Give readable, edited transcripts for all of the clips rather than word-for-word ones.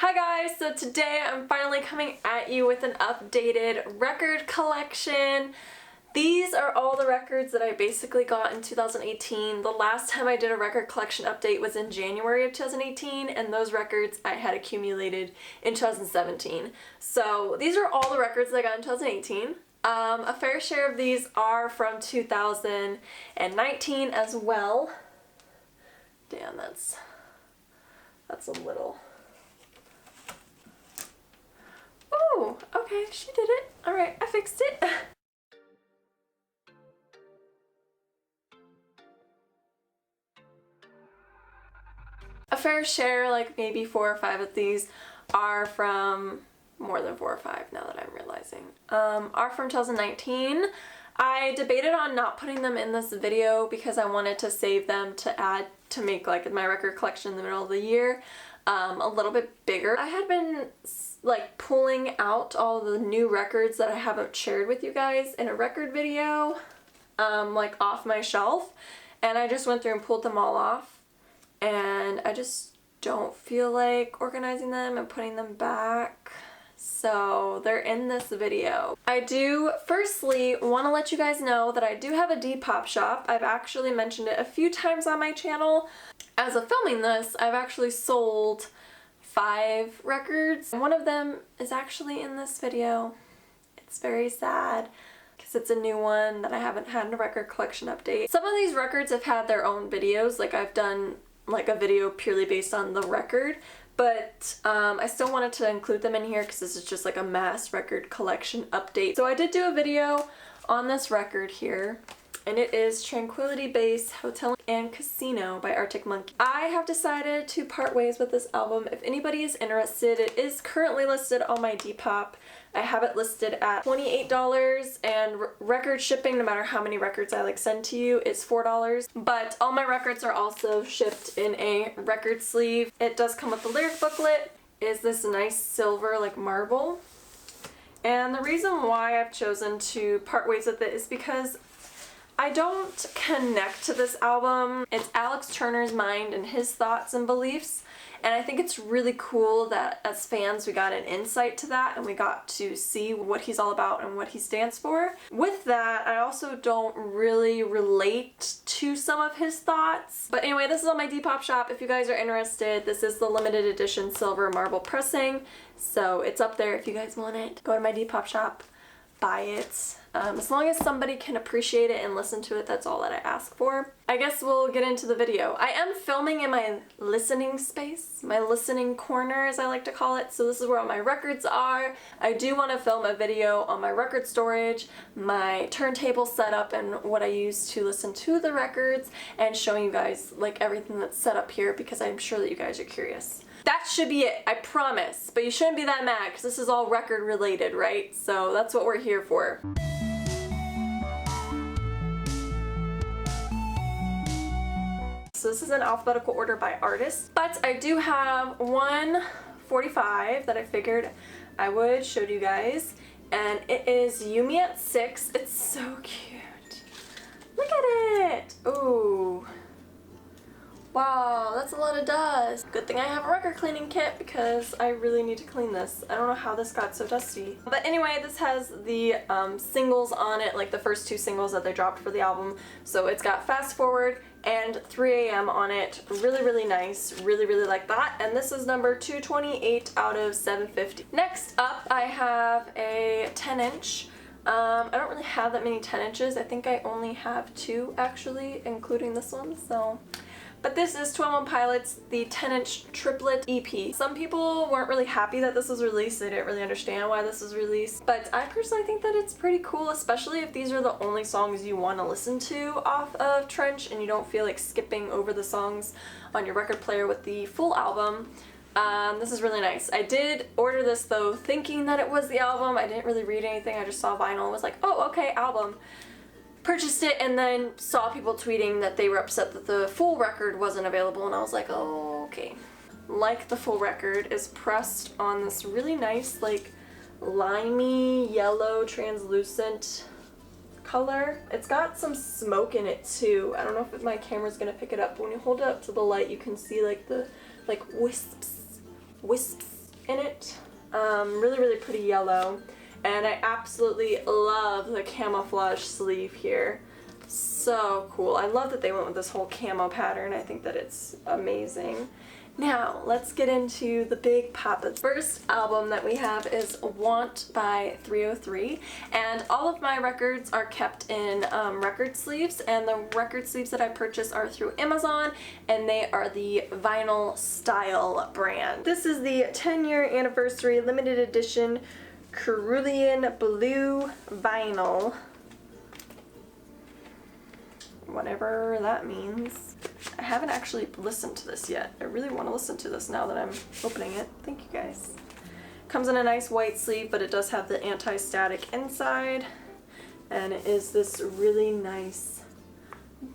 Hi guys, so today I'm finally coming at you with an updated record collection. These are all the records that I basically got in 2018. The last time I did a record collection update was in January of 2018, and those records I had accumulated in 2017. So these are all the records that I got in 2018. A fair share of these are from 2019 as well. Damn, that's a little... Oh, okay, she did it. Alright, I fixed it. A fair share, like maybe 4 or 5 of these are from, more than 4 or 5 now that I'm realizing, are from 2019. I debated on not putting them in this video because I wanted to save them to add to make like my record collection in the middle of the year a little bit bigger. I had been like pulling out all the new records that I haven't shared with you guys in a record video like off my shelf, and I just went through and pulled them all off, and I just don't feel like organizing them and putting them back. So they're in this video. I do firstly want to let you guys know that I do have a Depop shop. I've actually mentioned it a few times on my channel. As of filming this, I've actually sold 5 records. One of them is actually in this video. It's very sad because it's a new one that I haven't had in a record collection update. Some of these records have had their own videos, like I've done like a video purely based on the record, but I still wanted to include them in here because this is just like a mass record collection update. So I did do a video on this record here, and it is Tranquility Base Hotel and Casino by Picmonkey. I have decided to part ways with this album. If anybody is interested, it is currently listed on my Depop. I have it listed at $28, and record shipping, no matter how many records I like send to you, is $4. But all my records are also shipped in a record sleeve. It does come with the lyric booklet. Is this nice silver like marble. And the reason why I've chosen to part ways with it is because I don't connect to this album. It's Alex Turner's mind and his thoughts and beliefs, and I think it's really cool that as fans we got an insight to that and we got to see what he's all about and what he stands for. With that, I also don't really relate to some of his thoughts. But anyway, this is on my Depop shop. If you guys are interested, this is the limited edition silver marble pressing, so it's up there if you guys want it. Go to my Depop shop, buy it. As long as somebody can appreciate it and listen to it, that's all that I ask for. I guess we'll get into the video. I am filming in my listening space, my listening corner as I like to call it, so this is where all my records are. I do want to film a video on my record storage, my turntable setup, and what I use to listen to the records, and showing you guys like everything that's set up here because I'm sure that you guys are curious. That should be it, I promise, but you shouldn't be that mad because this is all record related, right? So that's what we're here for. So this is in alphabetical order by artist, but I do have 145 that I figured I would show you guys, and it is Yumi at 6. It's so cute. Look at it. Ooh. Wow, that's a lot of dust. Good thing I have a record cleaning kit because I really need to clean this. I don't know how this got so dusty. But anyway, this has the singles on it, like the first 2 singles that they dropped for the album. So it's got Fast Forward and 3 AM on it. Really, really nice. Really, really like that. And this is number 228 out of 750. Next up, I have a 10-inch. I don't really have that many 10 inches. I think I only have 2 actually, including this one, so... But this is 21 Pilots, the 10-inch triplet EP. Some people weren't really happy that this was released. They didn't really understand why this was released. But I personally think that it's pretty cool, especially if these are the only songs you want to listen to off of Trench and you don't feel like skipping over the songs on your record player with the full album. This is really nice. I did order this though thinking that it was the album. I didn't really read anything. I just saw vinyl and was like, oh, okay, album. Purchased it and then saw people tweeting that they were upset that the full record wasn't available, and I was like, oh, okay. Like the full record is pressed on this really nice like limey yellow translucent color. It's got some smoke in it too. I don't know if my camera's gonna pick it up, but when you hold it up to the light you can see like the wisps in it. Really, really pretty yellow. And I absolutely love the camouflage sleeve here. So cool. I love that they went with this whole camo pattern. I think that it's amazing. Now, let's get into the big papa. The first album that we have is Want by 303, and all of my records are kept in record sleeves, and the record sleeves that I purchase are through Amazon, and they are the Vinyl Style brand. This is the 10-year anniversary limited edition Cerulean Blue vinyl. Whatever that means. I haven't actually listened to this yet. I really want to listen to this now that I'm opening it. Thank you guys. Comes in a nice white sleeve, but it does have the anti-static inside. And it is this really nice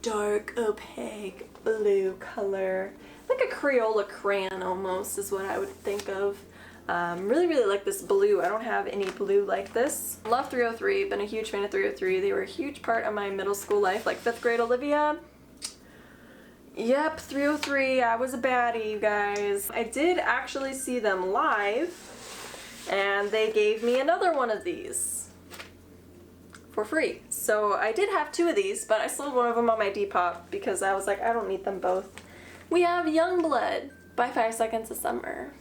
dark opaque blue color. Like a Crayola crayon almost is what I would think of. Really, really like this blue. I don't have any blue like this. Love 303, been a huge fan of 303. They were a huge part of my middle school life, like 5th grade Olivia. Yep, 303, I was a baddie, you guys. I did actually see them live, and they gave me another one of these for free. So I did have 2 of these, but I sold one of them on my Depop because I was like, I don't need them both. We have Youngblood by 5 Seconds of Summer.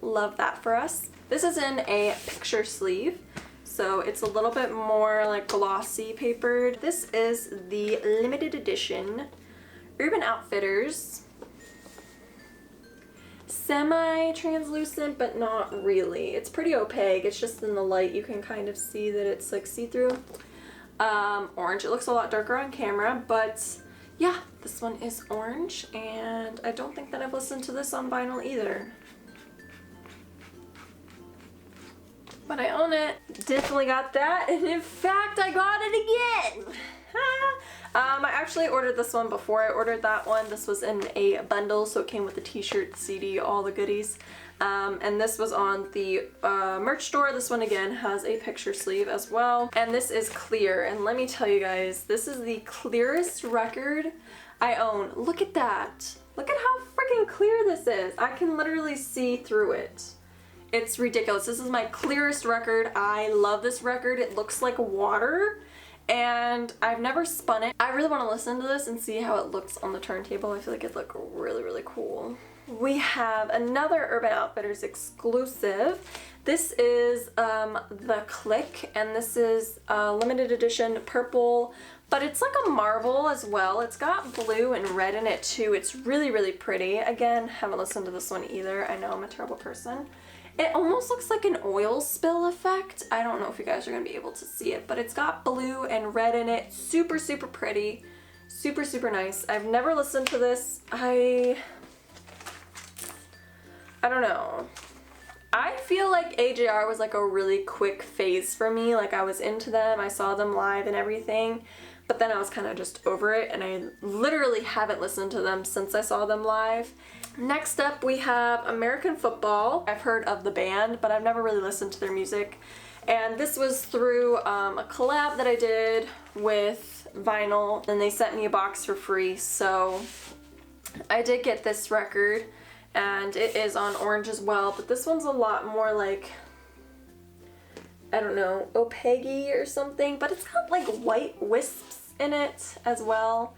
Love that for us. This is in a picture sleeve, so it's a little bit more like glossy papered. This is the limited edition Urban Outfitters. Semi-translucent, but not really. It's pretty opaque. It's just in the light you can kind of see that it's like see-through. Orange. It looks a lot darker on camera, but yeah, this one is orange, and I don't think that I've listened to this on vinyl either. But I own it. Definitely got that, and in fact I got it again! I actually ordered this one before I ordered that one. This was in a bundle, so it came with the t-shirt, CD, all the goodies. And this was on the merch store. This one again has a picture sleeve as well. And this is clear, and let me tell you guys, this is the clearest record I own. Look at that. Look at how freaking clear this is. I can literally see through it. It's ridiculous. This is my clearest record. I love this record. It looks like water, and I've never spun it. I really want to listen to this and see how it looks on the turntable. I feel like it'd look really, really cool. We have another Urban Outfitters exclusive. This is The Click, and this is limited edition purple, but it's like a marble as well. It's got blue and red in it too. It's really, really pretty. Again, haven't listened to this one either. I know I'm a terrible person. It almost looks like an oil spill effect. I don't know if you guys are going to be able to see it, but it's got blue and red in it. Super, super pretty. Super, super nice. I've never listened to this. I don't know. I feel like AJR was like a really quick phase for me. Like I was into them. I saw them live and everything. But then I was kind of just over it, and I literally haven't listened to them since I saw them live. Next up we have American Football. I've heard of the band, but I've never really listened to their music. And this was through a collab that I did with Vinyl, and they sent me a box for free. So I did get this record, and it is on orange as well, but this one's a lot more like, I don't know, opaque or something, but it's got like white wisps in it as well.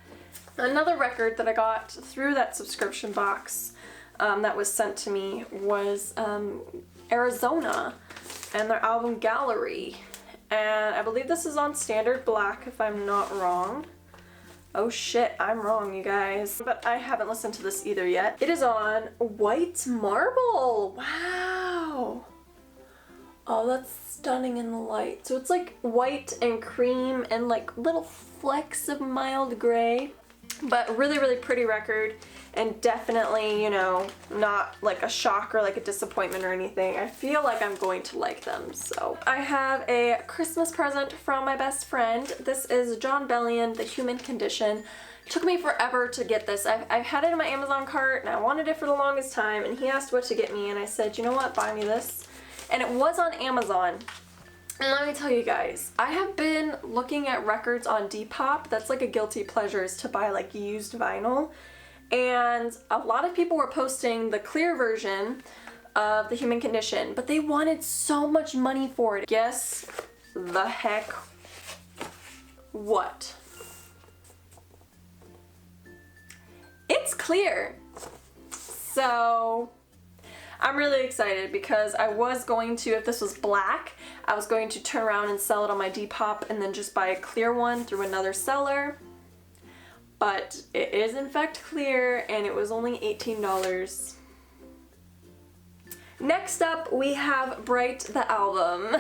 Another record that I got through that subscription box that was sent to me was Arizona and their album Gallery. And I believe this is on standard black if I'm not wrong. Oh shit, I'm wrong, you guys. But I haven't listened to this either yet. It is on white marble. Wow. Oh, that's stunning in the light. So it's like white and cream and like little flecks of mild gray. But really, really pretty record, and definitely, you know, not like a shock or like a disappointment or anything. I feel like I'm going to like them. So I have a Christmas present from my best friend. This is John Bellion, The Human Condition. It took me forever to get this. I've had it in my Amazon cart, and I wanted it for the longest time, and he asked what to get me, and I said, you know what, buy me this. And it was on Amazon. And let me tell you guys, I have been looking at records on Depop. That's like a guilty pleasure, is to buy like used vinyl. And a lot of people were posting the clear version of The Human Condition, but they wanted so much money for it. Guess the heck what? It's clear. So I'm really excited because I was going to, if this was black, I was going to turn around and sell it on my Depop and then just buy a clear one through another seller. But it is in fact clear and it was only $18. Next up we have Bright the album.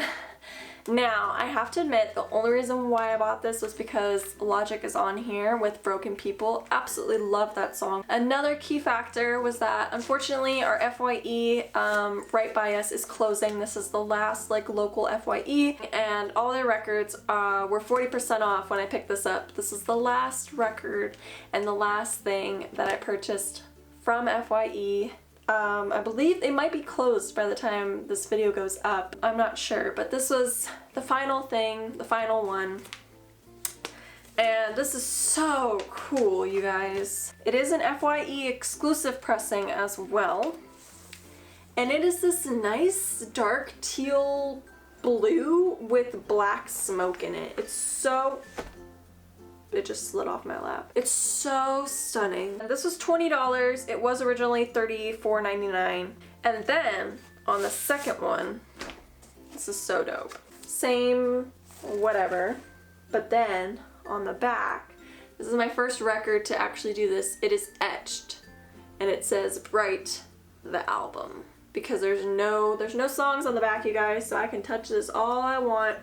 Now, I have to admit, the only reason why I bought this was because Logic is on here with Broken People. Absolutely love that song. Another key factor was that, unfortunately, our FYE right by us is closing. This is the last like local FYE, and all their records were 40% off when I picked this up. This is the last record and the last thing that I purchased from FYE. I believe they might be closed by the time this video goes up. I'm not sure, but this was the final thing, the final one. And this is so cool, you guys. It is an FYE exclusive pressing as well. And it is this nice dark teal blue with black smoke in it. It's so... It just slid off my lap. It's so stunning. This was $20. It was originally $34.99. And then on the second one, this is so dope. Same whatever, but then on the back, this is my first record to actually do this. It is etched and it says Bright the album, because there's no songs on the back, you guys, so I can touch this all I want.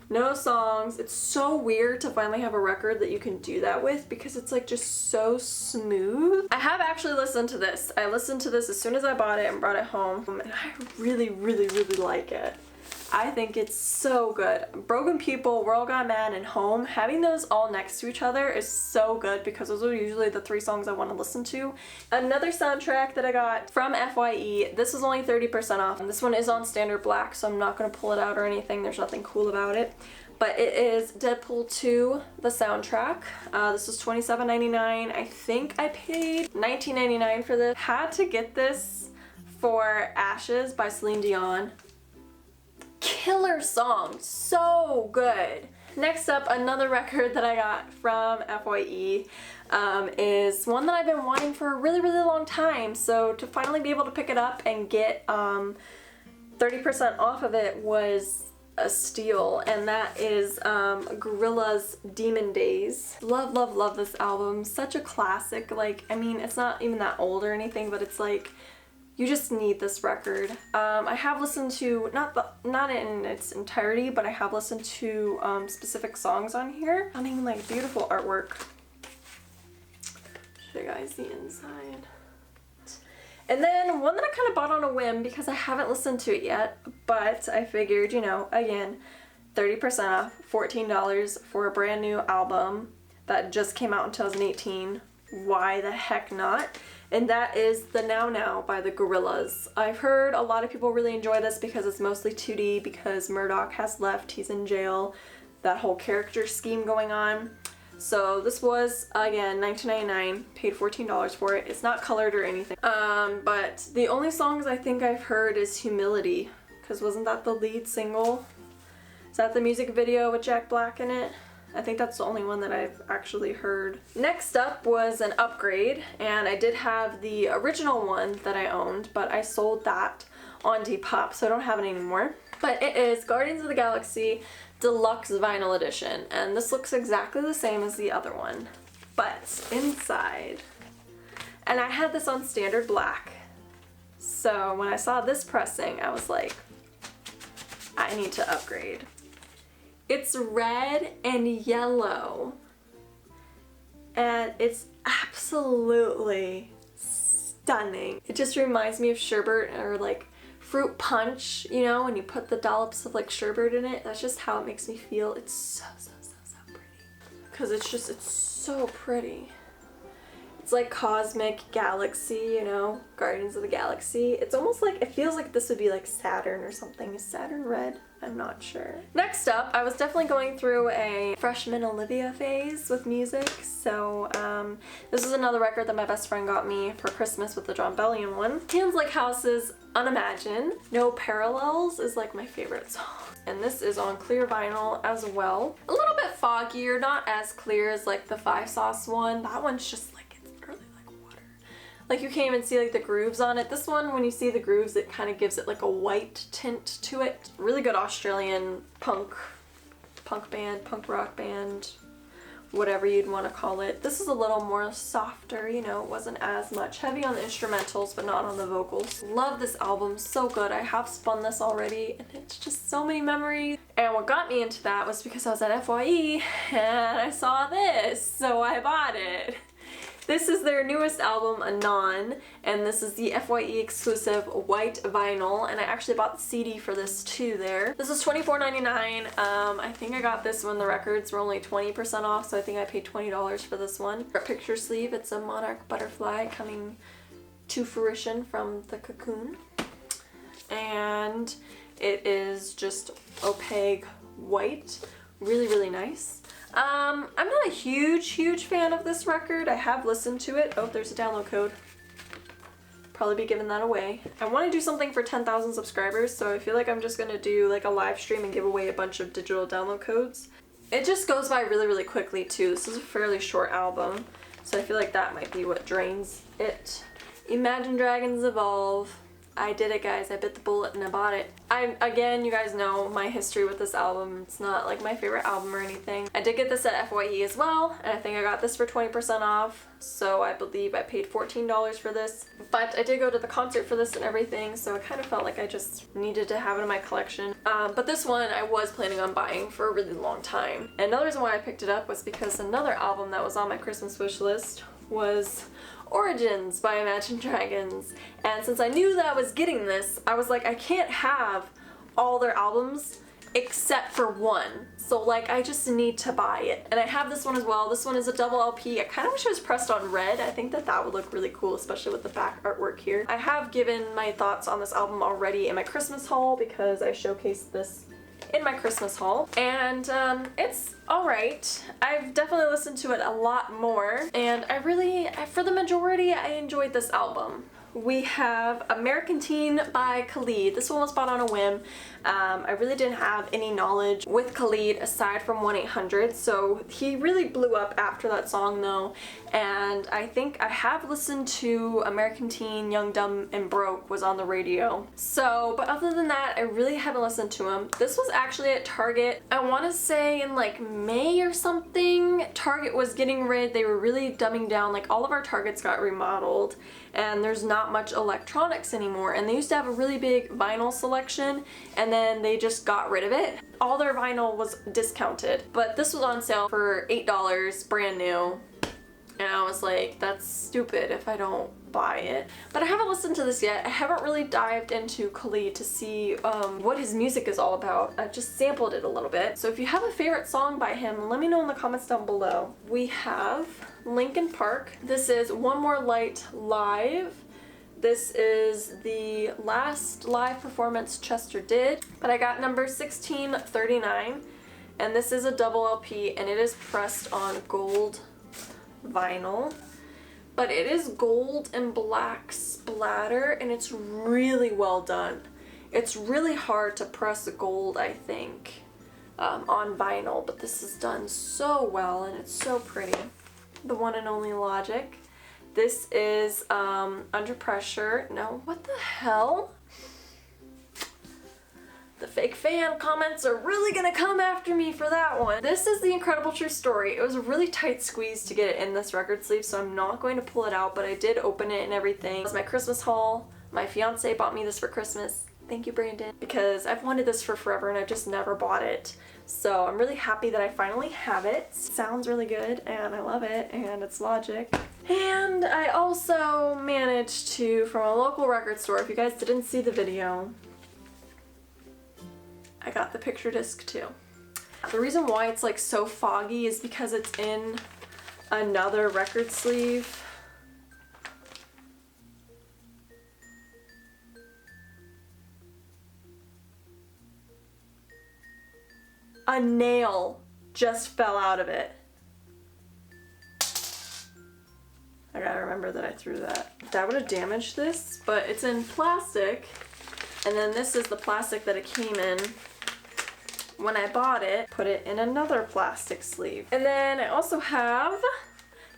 No songs. It's so weird to finally have a record that you can do that with because it's like just so smooth. I have actually listened to this. I listened to this as soon as I bought it and brought it home, and I really, really, really like it. I think it's so good. Broken People, World Gone Mad, and Home, having those all next to each other is so good because those are usually the 3 songs I want to listen to. Another soundtrack that I got from FYE, this was only 30% off. And this one is on standard black, so I'm not going to pull it out or anything. There's nothing cool about it. But it is Deadpool 2, the soundtrack. This was $27.99. I think I paid $19.99 for this. Had to get this for Ashes by Celine Dion. Killer song, so good. Next up, another record that I got from FYE is one that I've been wanting for a really, really long time. So to finally be able to pick it up and get 30% off of it was a steal, and that is Gorillaz Demon Days. Love, love, love this album. Such a classic. Like, I mean, it's not even that old or anything, but it's like, you just need this record. I have listened to, not in its entirety, but I have listened to specific songs on here. I mean, like, beautiful artwork. Show you guys the inside. And then one that I kind of bought on a whim because I haven't listened to it yet, but I figured, you know, again, 30% off, $14 for a brand new album that just came out in 2018. Why the heck not? And that is The Now Now by the Gorillaz. I've heard a lot of people really enjoy this because it's mostly 2D, because Murdoch has left, he's in jail, that whole character scheme going on. So this was, again, $19.99, paid $14 for it. It's not colored or anything. But the only songs I think I've heard is Humility, because wasn't that the lead single? Is that the music video with Jack Black in it? I think that's the only one that I've actually heard. Next up was an upgrade, and I did have the original one that I owned, but I sold that on Depop, so I don't have it anymore. But it is Guardians of the Galaxy Deluxe Vinyl Edition, and this looks exactly the same as the other one, but inside. And I had this on standard black, so when I saw this pressing, I was like, I need to upgrade. It's red and yellow, and it's absolutely stunning. It just reminds me of sherbet or like fruit punch, you know, when you put the dollops of like sherbet in it. That's just how it makes me feel. It's so, so, so, so pretty. Because it's so pretty. It's like Cosmic Galaxy, you know, Guardians of the Galaxy. It's almost like, it feels like this would be like Saturn or something. Is Saturn red? I'm not sure. Next up, I was definitely going through a freshman Olivia phase with music. So this is another record that my best friend got me for Christmas with the John Bellion one. Hands Like House's Unimagine. No Parallels is like my favorite song. And this is on clear vinyl as well. A little bit foggier, not as clear as like the 5 Sauce one. That one's just like, it's really like water. Like you can't even see like the grooves on it. This one, when you see the grooves, it kind of gives it like a white tint to it. Really good Australian punk band, punk rock band, whatever you'd want to call it. This is a little more softer, you know, it wasn't as much. Heavy on the instrumentals, but not on the vocals. Love this album, so good. I have spun this already, and it's just so many memories. And what got me into that was because I was at FYE, and I saw this, so I bought it. This is their newest album, Anon, and this is the FYE exclusive white vinyl, and I actually bought the CD for this too there. This is $24.99. I think I got this when the records were only 20% off, so I think I paid $20 for this one. Picture sleeve, it's a monarch butterfly coming to fruition from the cocoon. And it is just opaque white, really, really nice. I'm not a huge fan of this record. I have listened to it. Oh, there's a download code. Probably be giving that away. I want to do something for 10,000 subscribers, so I feel like I'm just gonna do like a live stream and give away a bunch of digital download codes. It just goes by really, really quickly too. This is a fairly short album, so I feel like that might be what drains it. Imagine Dragons Evolve. I did it, guys. I bit the bullet and I bought it. Again, you guys know my history with this album. It's not like my favorite album or anything. I did get this at FYE as well, and I think I got this for 20% off, so I believe I paid $14 for this. But I did go to the concert for this and everything, so I kind of felt like I just needed to have it in my collection. But this one I was planning on buying for a really long time. And another reason why I picked it up was because another album that was on my Christmas wish list was Origins by Imagine Dragons, and since I knew that I was getting this, I was like, I can't have all their albums except for one, so like I just need to buy it. And I have this one as well. This one is a double LP. I kind of wish it was pressed on red. I think that that would look really cool, especially with the back artwork here. I have given my thoughts on this album already in my Christmas haul because I showcased this in my Christmas haul, and it's alright. I've definitely listened to it a lot more, and for the majority, I enjoyed this album. We have American Teen by Khalid. This one was bought on a whim. I really didn't have any knowledge with Khalid aside from 1-800, so he really blew up after that song though, and I think I have listened to American Teen, Young, Dumb, and Broke was on the radio. So, but other than that, I really haven't listened to him. This was actually at Target, I want to say in like May or something. Target was getting rid, they were really dumbing down, like all of our Targets got remodeled, and there's not much electronics anymore, and they used to have a really big vinyl selection, and then they just got rid of it. All their vinyl was discounted, but this was on sale for $8 brand new, and I was like, that's stupid if I don't buy it. But I haven't listened to this yet. I haven't really dived into Khalid to see what his music is all about. I've just sampled it a little bit. So if you have a favorite song by him, let me know in the comments down below. We have Linkin Park. This is One More Light Live. This is the last live performance Chester did, but I got number 1639, and this is a double LP, and it is pressed on gold vinyl, but it is gold and black splatter, and it's really well done. It's really hard to press gold, I think, on vinyl, but this is done so well, and it's so pretty. The one and only Logic. This is Under Pressure. No, what the hell? The fake fan comments are really gonna come after me for that one. This is The Incredible True Story. It was a really tight squeeze to get it in this record sleeve, so I'm not going to pull it out, but I did open it and everything. It was my Christmas haul. My fiance bought me this for Christmas. Thank you, Brandon. Because I've wanted this for forever and I've just never bought it. So I'm really happy that I finally have it. It sounds really good and I love it, and it's Logic. And I also managed to, from a local record store, if you guys didn't see the video, I got the picture disc too. The reason why it's like so foggy is because it's in another record sleeve. a nail just fell out of it. I gotta remember that I threw that. That would have damaged this, but it's in plastic. And then this is the plastic that it came in when I bought it. Put it in another plastic sleeve. And then I also have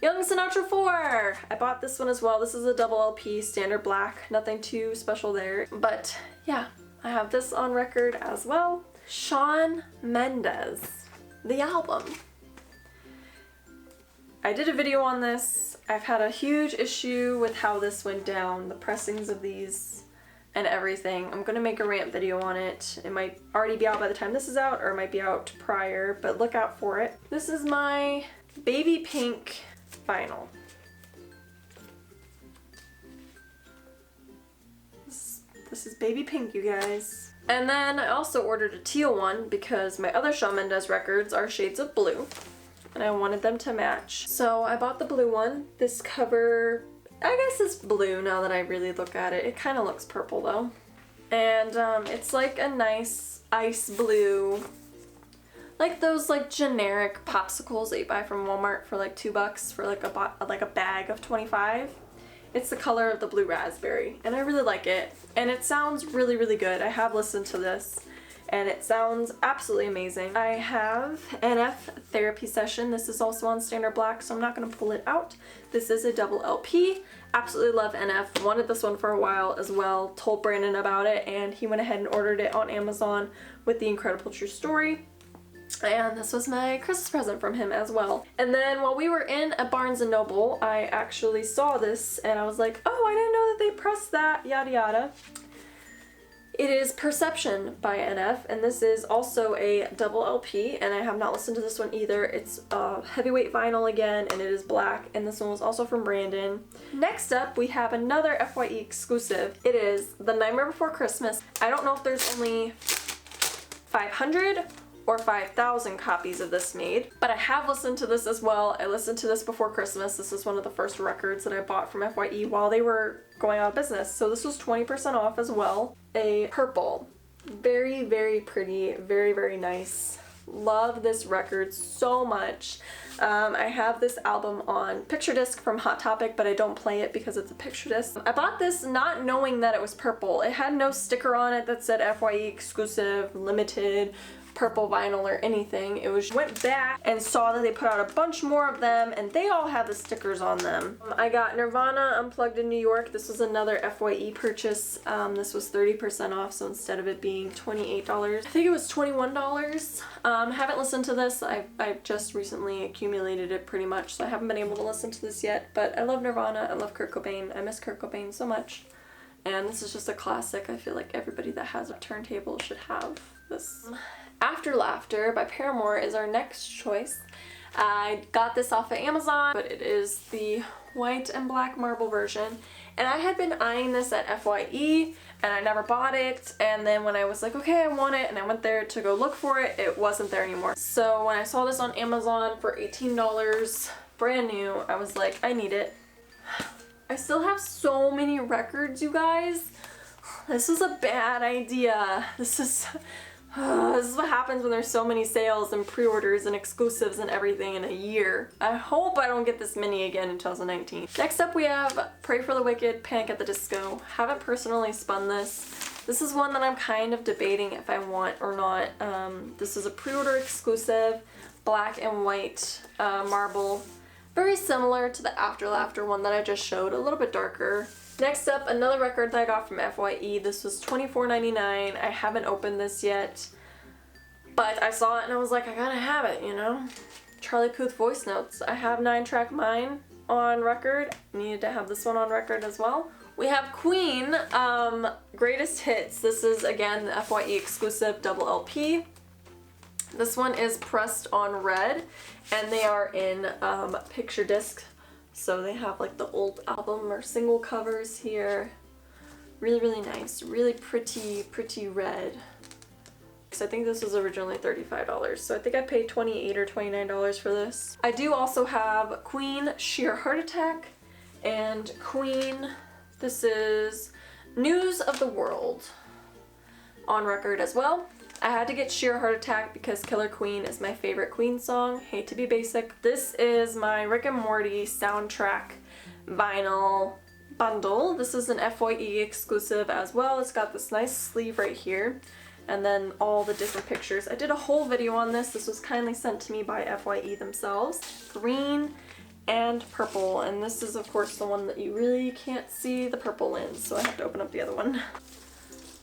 Young Sinatra 4. I bought this one as well. This is a double LP, standard black. Nothing too special there. But yeah, I have this on record as well. Shawn Mendes, the album. I did a video on this. I've had a huge issue with how this went down, the pressings of these and everything. I'm gonna make a rant video on it. It might already be out by the time this is out, or it might be out prior, but look out for it. This is my baby pink vinyl. This is baby pink, you guys. And then I also ordered a teal one because my other Shawn Mendes records are shades of blue and I wanted them to match. So I bought the blue one. This cover, I guess it's blue now that I really look at it. It kind of looks purple though. And it's like a nice ice blue, like those like generic popsicles that you buy from Walmart for like $2 for like a bag of 25. It's the color of the blue raspberry and I really like it and it sounds really, really good. I have listened to this and it sounds absolutely amazing. I have NF Therapy Session. This is also on standard black, so I'm not going to pull it out. This is a double LP. Absolutely love NF. Wanted this one for a while as well. Told Brandon about it and he went ahead and ordered it on Amazon with The Incredible True Story. And this was my Christmas present from him as well. And then while we were in a Barnes & Noble, I actually saw this and I was like, oh, I didn't know that they pressed that, yada yada. It is Perception by NF, and this is also a double LP, and I have not listened to this one either. It's a heavyweight vinyl again, and it is black, and this one was also from Brandon. Next up, we have another FYE exclusive. It is The Nightmare Before Christmas. I don't know if there's only 500 or 5,000 copies of this made, but I have listened to this as well. I listened to this before Christmas. This is one of the first records that I bought from FYE while they were going out of business, so this was 20% off as well. A purple, very, very pretty, very, very nice. Love this record so much. I have this album on picture disc from Hot Topic, but I don't play it because it's a picture disc. I bought this not knowing that it was purple. It had no sticker on it that said FYE exclusive, limited, purple vinyl or anything. It was, went back and saw that they put out a bunch more of them and they all have the stickers on them. I got Nirvana Unplugged in New York. This was another FYE purchase. This was 30% off, so instead of it being $28, I think it was $21. Haven't listened to this. I've just recently accumulated it pretty much, so I haven't been able to listen to this yet, but I love Nirvana. I love Kurt Cobain. I miss Kurt Cobain so much. And this is just a classic. I feel like everybody that has a turntable should have this. After Laughter by Paramore is our next choice. I got this off of Amazon, but it is the white and black marble version. And I had been eyeing this at FYE and I never bought it. And then when I was like, okay, I want it, and I went there to go look for it, it wasn't there anymore. So when I saw this on Amazon for $18, brand new, I was like, I need it. I still have so many records, you guys. This was a bad idea. This is what happens when there's so many sales and pre-orders and exclusives and everything in a year. I hope I don't get this many again in 2019. Next up we have Pray for the Wicked, Panic at the Disco. Haven't personally spun this. This is one that I'm kind of debating if I want or not. This is a pre-order exclusive, black and white marble. Very similar to the After Laughter one that I just showed, a little bit darker. Next up, another record that I got from FYE. This was $24.99. I haven't opened this yet, but I saw it and I was like, I gotta have it, you know? Charlie Puth Voice Notes. I have 9-track mine on record. Needed to have this one on record as well. We have Queen, Greatest Hits. This is, again, the FYE exclusive double LP. This one is pressed on red, and they are in picture disc. So they have like the old album or single covers here. Really, really nice. Really pretty, pretty red. So I think this was originally $35. So I think I paid $28 or $29 for this. I do also have Queen, Sheer Heart Attack, and Queen, this is News of the World on record as well. I had to get Sheer Heart Attack because Killer Queen is my favorite Queen song. Hate to be basic. This is my Rick and Morty soundtrack vinyl bundle. This is an FYE exclusive as well. It's got this nice sleeve right here and then all the different pictures. I did a whole video on this. This was kindly sent to me by FYE themselves. Green and purple, and this is of course the one that you really can't see the purple in, so I have to open up the other one.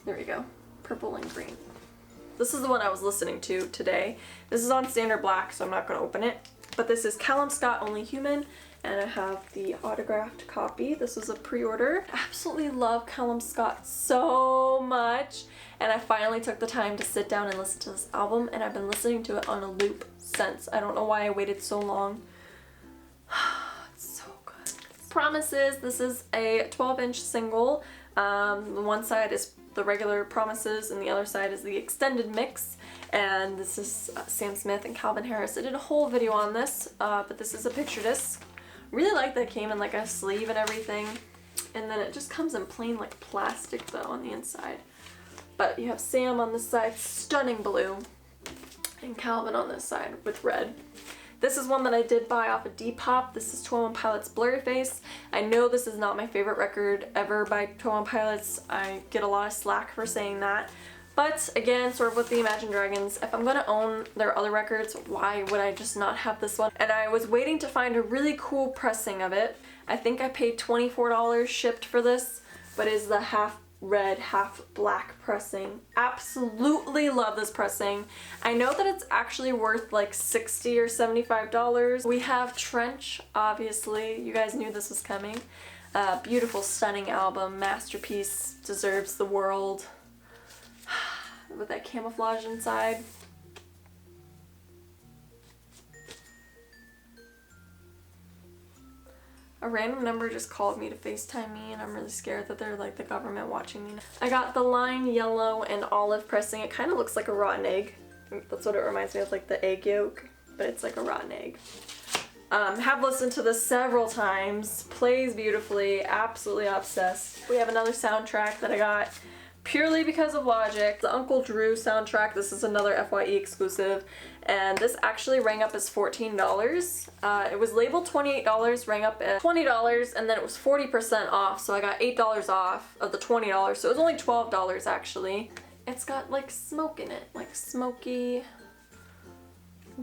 There we go. Purple and green. This is the one I was listening to today. This is on standard black, so I'm not going to open it. But this is Callum Scott Only Human, and I have the autographed copy. This was a pre-order. Absolutely love Callum Scott so much, and I finally took the time to sit down and listen to this album, and I've been listening to it on a loop since. I don't know why I waited so long. It's so good. Promises. This is a 12-inch single. One side is the regular Promises and the other side is the extended mix, and this is Sam Smith and Calvin Harris. I did a whole video on this, but this is a picture disc. Really like that it came in like a sleeve and everything, and then it just comes in plain like plastic though on the inside. But you have Sam on this side, stunning blue, and Calvin on this side with red. This is one that I did buy off of Depop. This is 21 Pilots' Blurry Face. I know this is not my favorite record ever by 21 Pilots. I get a lot of slack for saying that. But again, sort of with the Imagine Dragons, if I'm gonna own their other records, why would I just not have this one? And I was waiting to find a really cool pressing of it. I think I paid $24 shipped for this, but it is the half red, half black pressing. Absolutely love this pressing. I know that it's actually worth like $60 or $75. We have Trench, obviously. You guys knew this was coming. Beautiful, stunning album, masterpiece, deserves the world. With that camouflage inside. A random number just called me to FaceTime me, and I'm really scared that they're like the government watching me. I got the lime yellow and olive pressing. It kind of looks like a rotten egg. That's what it reminds me of, like the egg yolk, but it's like a rotten egg. Have listened to this several times. Plays beautifully. Absolutely obsessed. We have another soundtrack that I got purely because of Logic. The Uncle Drew soundtrack. This is another FYE exclusive, and this actually rang up as $14. It was labeled $28, rang up at $20, and then it was 40% off, so I got $8 off of the $20, so it was only $12 actually. It's got like smoke in it, like smoky,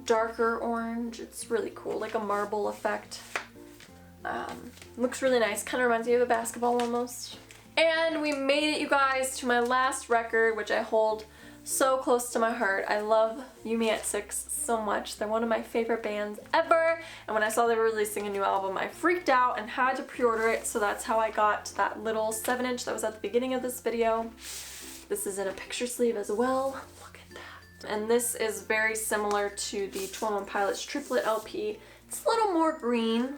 darker orange. It's really cool, like a marble effect. Looks really nice, kind of reminds me of a basketball almost. And we made it, you guys, to my last record, which I hold so close to my heart. I love You Me at 6 so much. They're one of my favorite bands ever, and when I saw they were releasing a new album, I freaked out and had to pre-order it, so that's how I got that little 7-inch that was at the beginning of this video. This is in a picture sleeve as well. Look at that. And this is very similar to the 21 Pilots triplet LP. It's a little more green,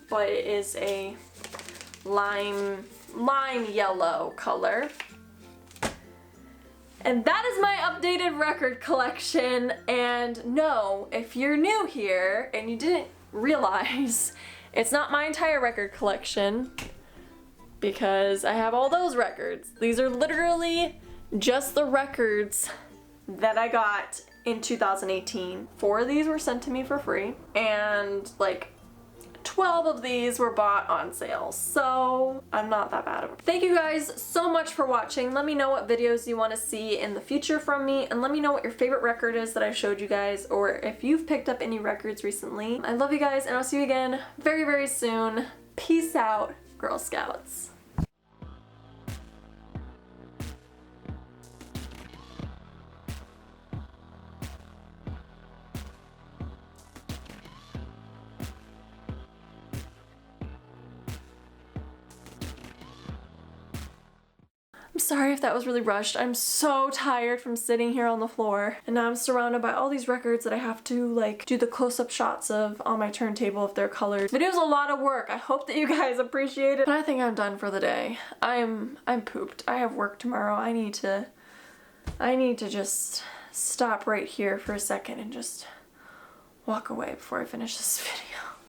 but it is a lime yellow color. And that is my updated record collection. And no, if you're new here and you didn't realize, it's not my entire record collection because I have all those records. These are literally just the records that I got in 2018. 4 of these were sent to me for free, and like 12 of these were bought on sale, so I'm not that bad of a... Thank you guys so much for watching. Let me know what videos you want to see in the future from me, and let me know what your favorite record is that I showed you guys, or if you've picked up any records recently. I love you guys, and I'll see you again very, very soon. Peace out, Girl Scouts. I'm sorry if that was really rushed. I'm so tired from sitting here on the floor, and now I'm surrounded by all these records that I have to like do the close-up shots of on my turntable if they're colored. Video's a lot of work. I hope that you guys appreciate it. But I think I'm done for the day. I'm pooped. I have work tomorrow. I need to just stop right here for a second and just walk away before I finish this video.